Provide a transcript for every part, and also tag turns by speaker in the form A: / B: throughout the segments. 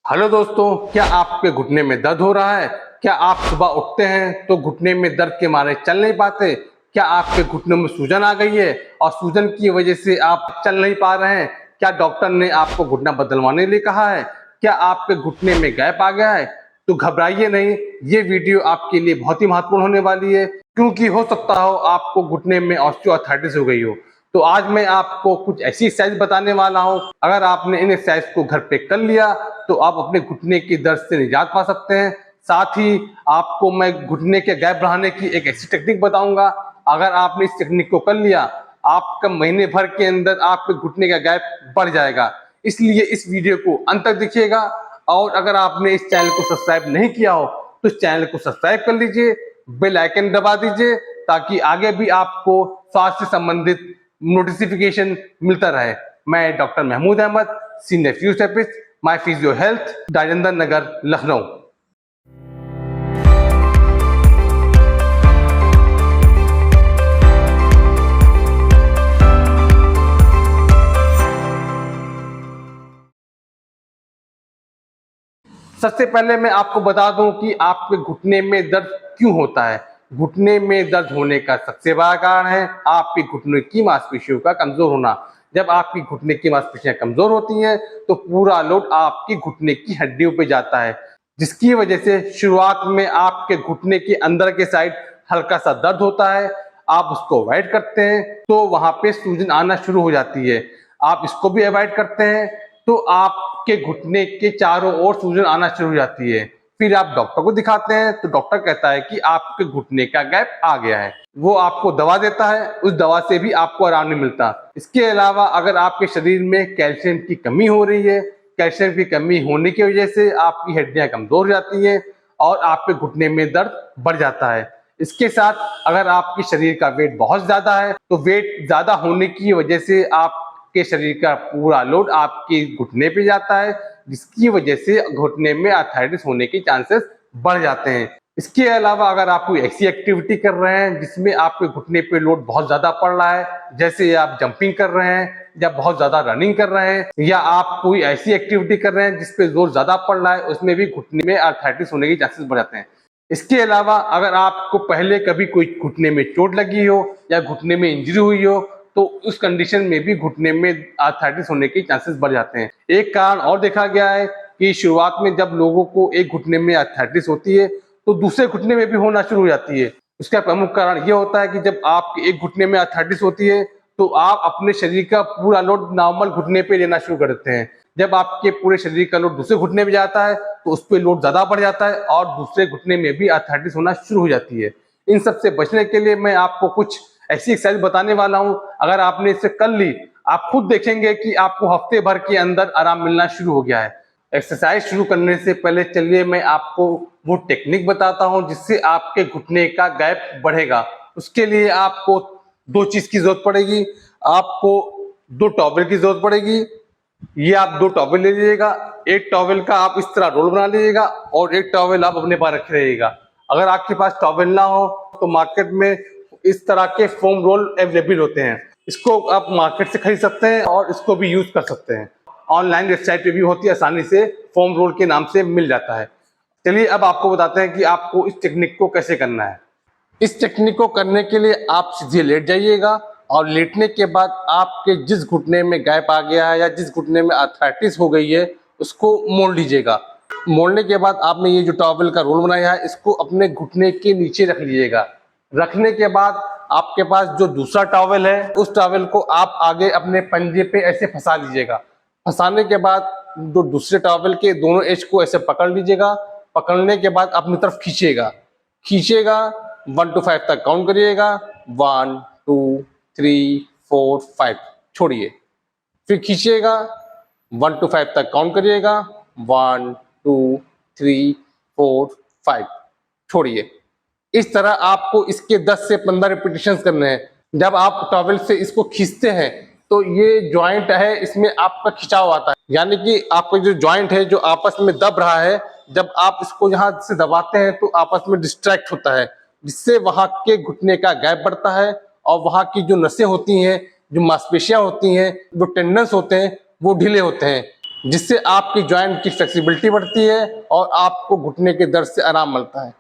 A: Hello दोस्तों, क्या आपके घुटने में दर्द हो रहा है? क्या आप सुबह उठते हैं तो घुटने में दर्द के मारे चल नहीं पाते? क्या आपके घुटनों में सूजन आ गई है और सूजन की वजह से आप चल नहीं पा रहे हैं? क्या डॉक्टर ने आपको घुटना बदलवाने के लिए कहा है? क्या आपके घुटने में गैप आ गया है? तो घबराइए नहीं, ये वीडियो आपके लिए बहुत ही महत्वपूर्ण होने वाली है, क्योंकि हो सकता हो आपको घुटने में ऑस्टियोआर्थराइटिस हो गई हो। तो आज मैं आपको कुछ ऐसी एक्सरसाइज बताने वाला हूं, अगर आपने इन एक्सरसाइज को घर पे कर लिया तो आप अपने घुटने की दर्द से निजात पा सकते हैं। साथ ही आपको मैं घुटने के गैप बढ़ाने की एक ऐसी टेक्निक बताऊंगा, अगर आपने इस टेक्निक को कर लिया, आपका महीने भर के अंदर आपके घुटने का गैप बढ़ जाएगा। इसलिए इस वीडियो को अंत तक देखिएगा, और अगर आपने इस चैनल को सब्सक्राइब नहीं किया हो तो इस चैनल को सब्सक्राइब कर लीजिए, बेल आइकन दबा दीजिए, ताकि आगे भी आपको स्वास्थ्य से संबंधित नोटिफिकेशन मिलता रहे। मैं doctor Mahmood Ahmad, senior physiotherapist, my physio health, Rajendra Nagar, Lucknow. सबसे पहले मैं आपको बता दूं कि आपके घुटने में दर्द क्यों होता है। घुटने में दर्द होने का सबसे बड़ा कारण है आपके घुटने की मांसपेशियों का कमजोर होना। जब आपकी घुटने की मांसपेशियां कमजोर होती हैं तो पूरा लोड आपकी घुटने की हड्डियों पे जाता है, जिसकी वजह से शुरुआत में आपके घुटने के अंदर के साइड हल्का सा दर्द होता है। आप उसको अवॉइड करते हैं तो वहां पे सूजन आना शुरू हो जाती है। आप इसको भी अवॉइड करते हैं तो आपके घुटने के चारों ओर सूजन आना शुरू हो जाती है। फिर आप डॉक्टर को दिखाते हैं तो डॉक्टर कहता है कि आपके घुटने का गैप आ गया है। वो आपको दवा देता है, उस दवा से भी आपको आराम नहीं मिलता। इसके अलावा अगर आपके शरीर में कैल्शियम की कमी हो रही है, कैल्शियम की कमी होने की वजह से आपकी हड्डियां कमजोर हो जाती हैं और आपके घुटने में दर्द बढ़ जाता है। इसके साथ अगर आपके शरीर का वेट बहुत ज्यादा है तो वेट ज्यादा होने की वजह से आपके शरीर का पूरा लोड आपके घुटने पे जाता है, जिसकी वजह से घुटने में आर्थराइटिस होने के चांसेस बढ़ जाते हैं। इसके अलावा अगर आप कोई ऐसी एक्टिविटी कर रहे हैं जिसमें आपके घुटने पे लोड बहुत ज्यादा पड़ रहा है, जैसे आप जंपिंग कर रहे हैं या बहुत ज्यादा रनिंग कर रहे हैं, या आप कोई ऐसी एक्टिविटी कर रहे हैं जिसपे जोर ज्यादा पड़ रहा है, उसमें भी घुटने में आर्थराइटिस होने के चांसेस बढ़ जाते हैं। इसके अलावा अगर आपको पहले कभी कोई घुटने में चोट लगी हो या घुटने में इंजरी हुई हो तो उस कंडीशन में भी घुटने में आर्थराइटिस होने के चांसेस बढ़ जाते हैं। एक कारण और देखा गया है कि शुरुआत में जब लोगों को एक घुटने में आर्थराइटिस होती है तो दूसरे घुटने में भी होना शुरू हो जाती है। उसका प्रमुख कारण ये होता है कि जब आपके एक घुटने में आर्थराइटिस होती है तो आप अपने शरीर का पूरा लोड नॉर्मल घुटने पे लेना शुरू कर देते हैं। जब आपके पूरे शरीर का लोड दूसरे घुटने में जाता है तो उस पर लोड ज्यादा बढ़ जाता है और दूसरे घुटने में भी आर्थराइटिस होना शुरू हो जाती है। इन सब से बचने के लिए मैं आपको कुछ ऐसी एक्सरसाइज बताने वाला हूं, अगर आपने इसे कर ली आप खुद देखेंगे कि आपको हफ्ते भर के अंदर आराम मिलना शुरू हो गया है। एक्सरसाइज शुरू करने से पहले चलिए मैं आपको वो टेक्निक बताता हूं जिससे आपके घुटने का गैप बढ़ेगा। उसके लिए आपको दो चीज की जरूरत पड़ेगी। आपको दो टॉवल की जरूरत पड़ेगी। ये आप दो टॉवल ले लीजिएगा। एक टॉवल का आप इस तरह रोल बना लीजिएगा और एक टॉवल आप अपने पास रखे रहिएगा। अगर आपके पास टॉवल ना हो तो मार्केट में इस तरह के फोम रोल अवेलेबल होते हैं, इसको आप मार्केट से खरीद सकते हैं और इसको भी यूज कर सकते हैं। ऑनलाइन वेबसाइट पे भी होती है, आसानी से फोम रोल के नाम से मिल जाता है। चलिए अब आपको बताते हैं कि आपको इस टेक्निक को कैसे करना है। इस टेक्निक को करने के लिए आप सीधे लेट जाइएगा और लेटने के बाद आपके जिस घुटने में गैप आ गया है या जिस घुटने में आर्थराइटिस हो गई है उसको मोड़ लीजिएगा। मोड़ने के बाद आपने ये जो टॉवल का रोल बनाया है इसको अपने घुटने के नीचे रख लीजिएगा। रखने के बाद आपके पास जो दूसरा टॉवल है उस टॉवल को आप आगे अपने पंजे पे ऐसे फंसा लीजिएगा। फंसाने के बाद जो दूसरे टॉवल के दोनों एज को ऐसे पकड़ लीजिएगा। पकड़ने के बाद अपनी तरफ खींचिएगा। 1 to 5 तक काउंट करिएगा। 1 2 3 4 5 छोड़िए। फिर खींचिएगा। 1 to 5 तक काउंट करिएगा। 1 2 3 4 5 छोड़िए। इस तरह आपको इसके 10 से 15 रिपीटेशंस करने हैं। जब आप टॉवल से इसको खींचते हैं तो ये जॉइंट है, इसमें आपका खिंचाव आता है, यानी कि आपका जो जॉइंट है जो आपस में दब रहा है, जब आप इसको यहाँ से दबाते हैं तो आपस में डिस्ट्रैक्ट होता है, जिससे वहां के घुटने का गैप बढ़ता है और वहां की जो नसें होती हैं, जो मांसपेशियां होती हैं, जो टेंडन्स होते हैं वो ढीले होते हैं। जिससे आपकी जॉइंट की फ्लेक्सिबिलिटी बढ़ती है और आपको घुटने के दर्द से आराम मिलता है।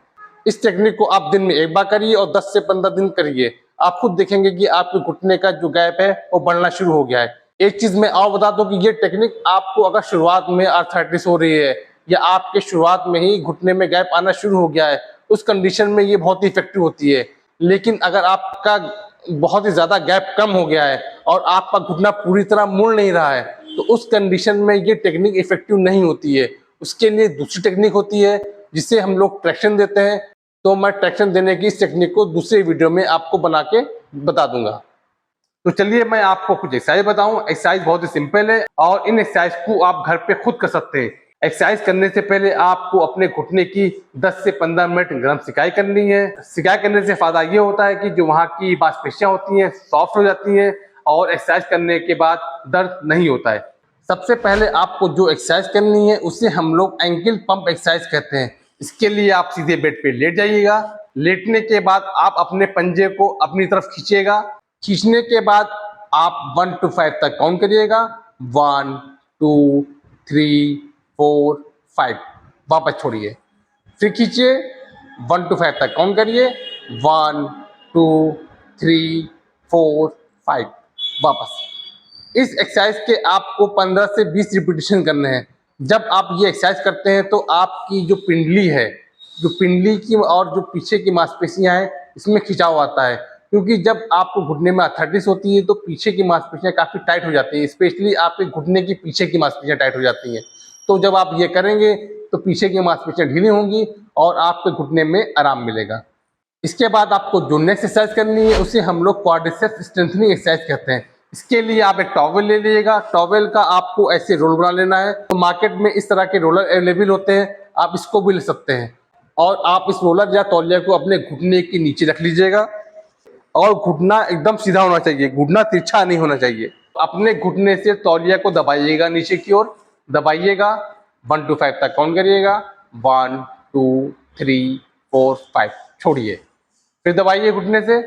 A: इस टेक्निक को आप दिन में एक बार करिए और 10 से 15 दिन करिए। आप खुद देखेंगे कि आपके घुटने का जो गैप है वो बढ़ना शुरू हो गया है। एक चीज मैं और बता दूं कि ये टेक्निक आपको अगर शुरुआत में आर्थराइटिस हो रही है या आपके शुरुआत में ही घुटने में गैप आना शुरू हो गया है, उस कंडीशन में ये बहुत ही इफेक्टिव होती है। लेकिन अगर आपका बहुत ही ज्यादा गैप कम हो गया है और आपका घुटना पूरी तरह मुड़ नहीं रहा है, तो उस कंडीशन में ये टेक्निक इफेक्टिव नहीं होती है। उसके लिए दूसरी टेक्निक होती है जिसे हम लोग ट्रैक्शन देते हैं। तो मैं ट्रैक्शन देने की इस टेक्निक को दूसरे वीडियो में आपको बना के बता दूंगा। तो चलिए मैं आपको कुछ एक्सरसाइज बताऊं। एक्सरसाइज बहुत ही सिंपल है और इन एक्सरसाइज को आप घर पे खुद कर सकते हैं। एक्सरसाइज करने से पहले आपको अपने घुटने की 10 से 15 मिनट गर्म सिकाई करनी है। सिकाई करने से फायदा ये होता है कि जो वहाँ की मांसपेशियां होती हैं सॉफ्ट हो जाती हैं और एक्सरसाइज करने के बाद दर्द नहीं होता है। सबसे पहले आपको जो एक्सरसाइज करनी है उसे हम लोग एंकल पंप एक्सरसाइज कहते हैं। इसके लिए आप सीधे बेड पे लेट जाइएगा। लेटने के बाद आप अपने पंजे को अपनी तरफ खींचिएगा। खींचने के बाद आप 1 to 5 तक काउंट करिएगा। 1 2 3 4 5। वापस छोड़िए, फिर खींचिए, 1 to 5 तक काउंट करिए। 1 2 3 4 5। वापस। इस एक्सरसाइज के आपको 15 से 20 रिपीटेशन करने हैं। जब आप ये एक्सरसाइज करते हैं तो आपकी जो पिंडली है, जो पिंडली की और जो पीछे की मांसपेशियां हैं, इसमें खिंचाव आता है। क्योंकि जब आपको घुटने में आर्थराइटिस होती है तो पीछे की मांसपेशियां काफी टाइट हो जाती हैं, स्पेशली आपके घुटने की पीछे की मांसपेशियां टाइट हो जाती हैं। तो जब आप ये करेंगे तो पीछे की मांसपेशियां ढीली होंगी और आपके घुटने में आराम मिलेगा। इसके बाद आपको जो नेक्स्ट एक्सरसाइज करनी है उसे हम लोग क्वाड्रिसेप्स स्ट्रेंथनिंग एक्सरसाइज कहते हैं। इसके लिए आप एक टॉवेल ले लीजिएगा। टॉवेल का आपको ऐसे रोल बना लेना है। तो मार्केट में इस तरह के रोलर अवेलेबल होते हैं, आप इसको भी ले सकते हैं। और आप इस रोलर या तौलिया को अपने घुटने के नीचे रख लीजिएगा और घुटना एकदम सीधा होना चाहिए, घुटना तिरछा नहीं होना चाहिए। अपने घुटने से तौलिया को दबाइएगा, नीचे की ओर दबाइएगा। 1 to 5 तक काउंट करिएगा। 1 2 3 4 5। छोड़िए, फिर दबाइए घुटने से।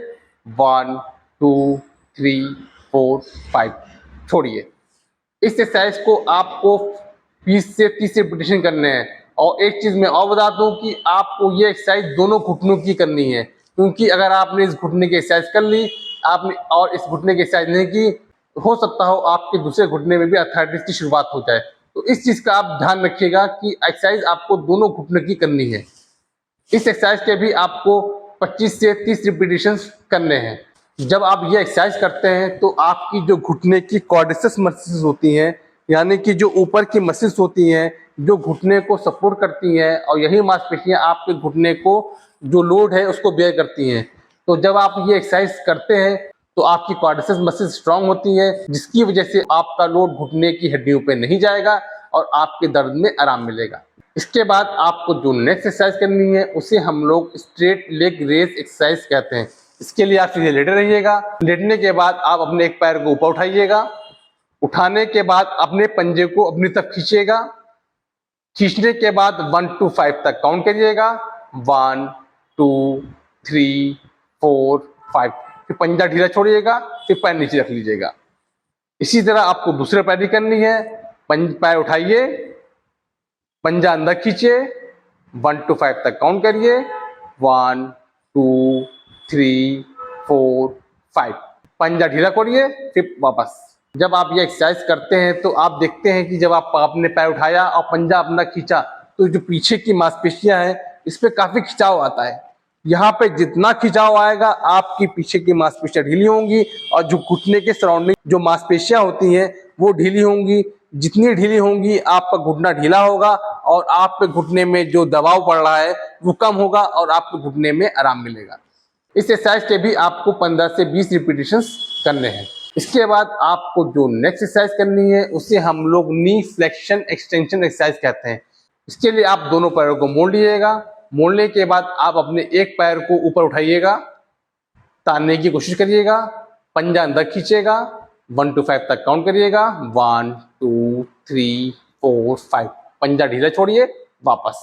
A: 1 2 3 4 5। छोड़िए। इस एक्सरसाइज को आपको 20 से 30 रिपीटेशन करने हैं। और एक चीज मैं और बता दूं कि आपको ये एक्सरसाइज दोनों घुटनों की करनी है। क्योंकि अगर आपने इस घुटने की एक्सरसाइज कर ली आपने और इस घुटने की एक्सरसाइज नहीं की, हो सकता हो आपके दूसरे घुटने में भी आर्थराइटिस की शुरुआत हो जाए। तो इस चीज का आप ध्यान रखिएगा कि एक्सरसाइज आपको दोनों घुटने की करनी है। इस एक्सरसाइज के भी आपको 25 से 30 रिपीटेशंस करने हैं। जब आप ये एक्सरसाइज करते हैं तो आपकी जो घुटने की क्वाड्रिसेप्स मसल्स होती हैं, यानी कि जो ऊपर की मसल्स होती हैं जो घुटने को सपोर्ट करती हैं, और यही मांसपेशियां आपके घुटने को जो लोड है उसको बेयर करती हैं। तो जब आप ये एक्सरसाइज करते हैं तो आपकी क्वाड्रिसेप्स मसल्स स्ट्रांग होती हैं, जिसकी वजह से आपका लोड घुटने की हड्डियों पे नहीं जाएगा और आपके दर्द में आराम मिलेगा। इसके बाद आपको जो नेक्स्ट एक्सरसाइज करनी है उसे हम लोग स्ट्रेट लेग रेस एक्सरसाइज कहते हैं। इसके लिए आप सीधे लेटे रहिएगा। लेटने के बाद आप अपने एक पैर को ऊपर उठाइएगा। उठाने के बाद अपने पंजे को अपनी तरफ खींचिएगा। खींचने के बाद 1 to 5 तक काउंट करिएगा। 1 2 3 4 5। फिर पंजा ढीला छोड़िएगा, फिर पैर नीचे रख लीजिएगा। इसी तरह आपको दूसरे पैर भी करनी है। पैर उठाइए, पंजा अंदर खींचिए, 1 to 5 तक काउंट करिए। 1 2 3 4 5। पंजा ढीला करिए, फिर वापस। जब आप ये एक्सरसाइज करते हैं तो आप देखते हैं कि जब आप अपने पैर उठाया और पंजा अपना खींचा तो जो पीछे की मांसपेशियां हैं इस पे काफी खिंचाव आता है। यहाँ पे जितना खिंचाव आएगा आपकी पीछे की मांसपेशियां ढीली होंगी और जो घुटने के सराउंडिंग जो मांसपेशियां होती हैं वो ढीली होंगी। जितनी ढीली होंगी आपका घुटना ढीला होगा और आपके घुटने में जो दबाव पड़ रहा है वो कम होगा और आपके घुटने में आराम मिलेगा। इस एक्सरसाइज के भी आपको 15 से 20 रिपीटेशंस करने हैं। इसके बाद आपको जो नेक्स्ट एक्सरसाइज करनी है उसे हम लोग नी फ्लेक्शन एक्सटेंशन एक्सरसाइज कहते हैं। इसके लिए आप दोनों पैरों को मोड़ लीजिएगा। मोड़ने के बाद आप अपने एक पैर को ऊपर उठाइएगा, तानने की कोशिश करिएगा, पंजा अंदर खींचेगा, 1 to 5 तक काउंट करिएगा। 1 2 3 4 5। पंजा ढीला छोड़िए, वापस।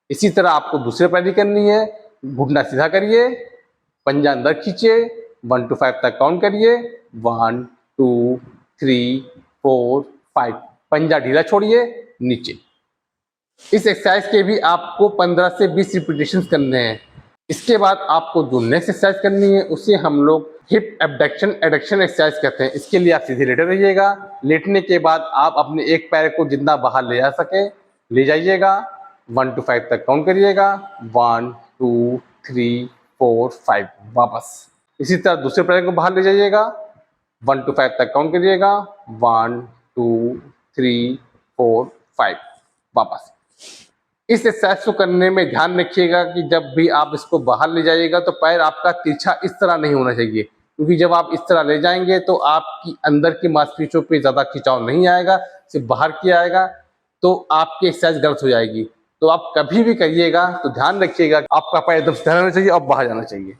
A: इसी तरह आपको दूसरे पैर भी करनी है। घुटना सीधा करिए, पंजा अंदर खींचिए, 1 to 5 तक काउंट करिए। 1 2 3 4 5। पंजा ढीला छोड़िए, नीचे। इस एक्सरसाइज के भी आपको 15 से 20 रिपीटेशन करने हैं। इसके बाद आपको जो नेक्स्ट एक्सरसाइज करनी है उसे हम लोग हिप एबडक्शन एडक्शन एक्सरसाइज कहते हैं। इसके लिए आप सीधे लेटे रहिएगा। लेटने के बाद आप अपने एक पैर को जितना बाहर ले जा सके ले जाइएगा। 1 to 5 तक काउंट करिएगा। 1 2 3 4 5 वापस। इसी तरह दूसरे पैर को बाहर ले जाइएगा। 1 to 5 तक काउंट करिएगा। 1 2 3 4 5 वापस। इस एक्सरसाइज को करने में ध्यान रखिएगा कि जब भी आप इसको बाहर ले जाइएगा तो पैर आपका तिरछा इस तरह नहीं होना चाहिए, क्योंकि जब आप इस तरह ले जाएंगे तो आपकी अंदर की मांसपेशियों पे ज़्यादा खिंचाव नहीं आएगा, सिर्फ बाहर की आएगा, तो आपकी एक्सरसाइज गलत हो जाएगी। तो आप कभी भी करिएगा तो ध्यान रखिएगा आपका पैर एकदम सीधा रहना चाहिए और बाहर जाना चाहिए।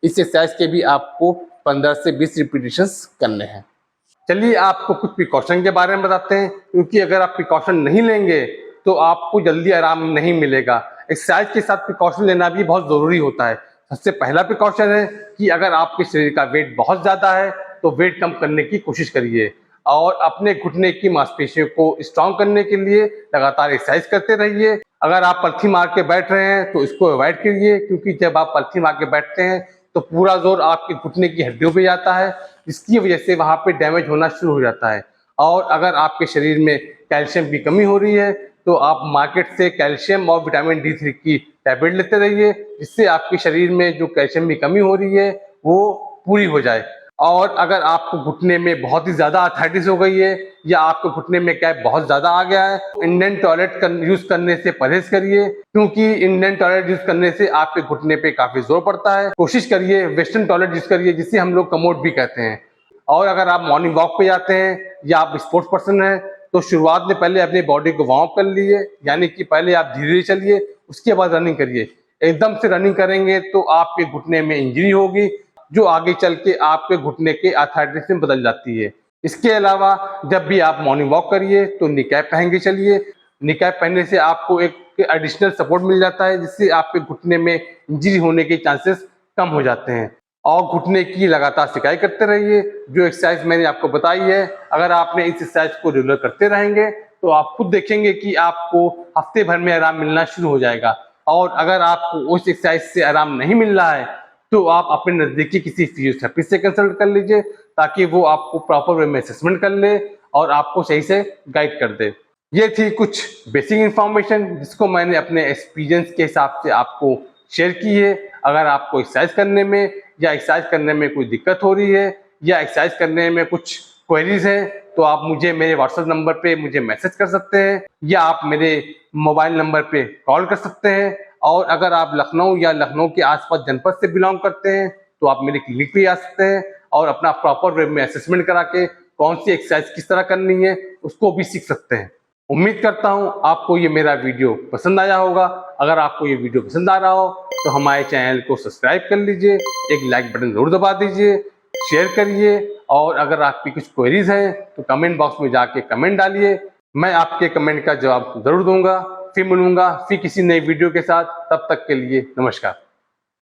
A: इस एक्सरसाइज के भी आपको 15 से 20 रिपीटेशंस करने हैं। चलिए आपको कुछ प्रिकॉशन के बारे में बताते हैं, क्योंकि अगर आप प्रिकॉशन नहीं लेंगे तो आपको जल्दी आराम नहीं मिलेगा। एक्सरसाइज के साथ प्रिकॉशन लेना भी बहुत ज़रूरी होता है। सबसे पहला प्रिकॉशन है कि अगर आपके शरीर का वेट बहुत ज़्यादा है तो वेट कम करने की कोशिश करिए और अपने घुटने की मांसपेशियों को स्ट्रॉन्ग करने के लिए लगातार एक्सरसाइज करते रहिए। अगर आप पलथी मार के बैठ रहे हैं तो इसको अवॉइड करिए, क्योंकि जब आप पलथी मार के बैठते हैं तो पूरा जोर आपके घुटने की हड्डियों पे जाता है, जिसकी वजह से वहाँ पे डैमेज होना शुरू हो जाता है। और अगर आपके शरीर में कैल्शियम की कमी हो रही है तो आप मार्केट से कैल्शियम और विटामिन D3 की टैबलेट लेते रहिए, जिससे आपके शरीर में जो कैल्शियम की कमी हो रही है वो पूरी हो जाए। और अगर आपको घुटने में बहुत ही ज़्यादा आर्थराइटिस हो गई है या आपके घुटने में गैप बहुत ज़्यादा आ गया है तो इंडियन टॉयलेट यूज़ करने से परहेज करिए, क्योंकि इंडियन टॉयलेट यूज़ करने से आपके घुटने पे काफ़ी जोर पड़ता है। कोशिश करिए वेस्टर्न टॉयलेट यूज़ करिए, जिसे हम लोग कमोड भी कहते हैं। और अगर आप मॉर्निंग वॉक पे जाते हैं या आप स्पोर्ट्स पर्सन हैं तो शुरुआत में पहले अपनी बॉडी को वार्म अप कर लीजिए, यानी कि पहले आप धीरे धीरे चलिए, उसके बाद रनिंग करिए। एकदम से रनिंग करेंगे तो आपके घुटने में इंजरी होगी, जो आगे चल के आपके घुटने के आर्थराइटिस में बदल जाती है। इसके अलावा जब भी आप मॉर्निंग वॉक करिए तो निकैप पहन के चलिए। निकैप पहनने से आपको एक एडिशनल सपोर्ट मिल जाता है, जिससे आपके घुटने में इंजरी होने के चांसेस कम हो जाते हैं। और घुटने की लगातार सिकाई करते रहिए। जो एक्सरसाइज मैंने आपको बताई है, अगर आपने इस एक्सरसाइज को रेगुलर करते रहेंगे तो आप खुद देखेंगे कि आपको हफ्ते भर में आराम मिलना शुरू हो जाएगा। और अगर आपको उस एक्सरसाइज से आराम नहीं मिल रहा है तो आप अपने नज़दीकी किसी फिजियोथेरेपिस्ट से कंसल्ट कर लीजिए, ताकि वो आपको प्रॉपर वे में असेसमेंट कर ले और आपको सही से गाइड कर दे। ये थी कुछ बेसिक इन्फॉर्मेशन जिसको मैंने अपने एक्सपीरियंस के हिसाब से आपको शेयर की है। अगर आपको एक्सरसाइज करने में या एक्सरसाइज करने में कोई दिक्कत हो रही है या एक्सरसाइज करने में कुछ क्वेरीज हैं तो आप मुझे मेरे व्हाट्सएप नंबर पे मुझे मैसेज कर सकते हैं या आप मेरे मोबाइल नंबर पे कॉल कर सकते हैं। और अगर आप लखनऊ या लखनऊ के आसपास जनपद से बिलोंग करते हैं तो आप मेरे क्लिनिक पे आ सकते हैं और अपना प्रॉपर वे में असेसमेंट करा के कौन सी एक्सरसाइज किस तरह करनी है उसको भी सीख सकते हैं। उम्मीद करता हूँ आपको ये मेरा वीडियो पसंद आया होगा। अगर आपको ये वीडियो पसंद आ रहा हो तो हमारे चैनल को सब्सक्राइब कर लीजिए, एक लाइक बटन जरूर दबा दीजिए, शेयर करिए और अगर आपकी कुछ क्वेरीज हैं तो कमेंट बॉक्स में जाके कमेंट डालिए। मैं आपके कमेंट का जवाब जरूर दूंगा। फिर मिलूंगा फिर किसी नई वीडियो के साथ। तब तक के लिए नमस्कार।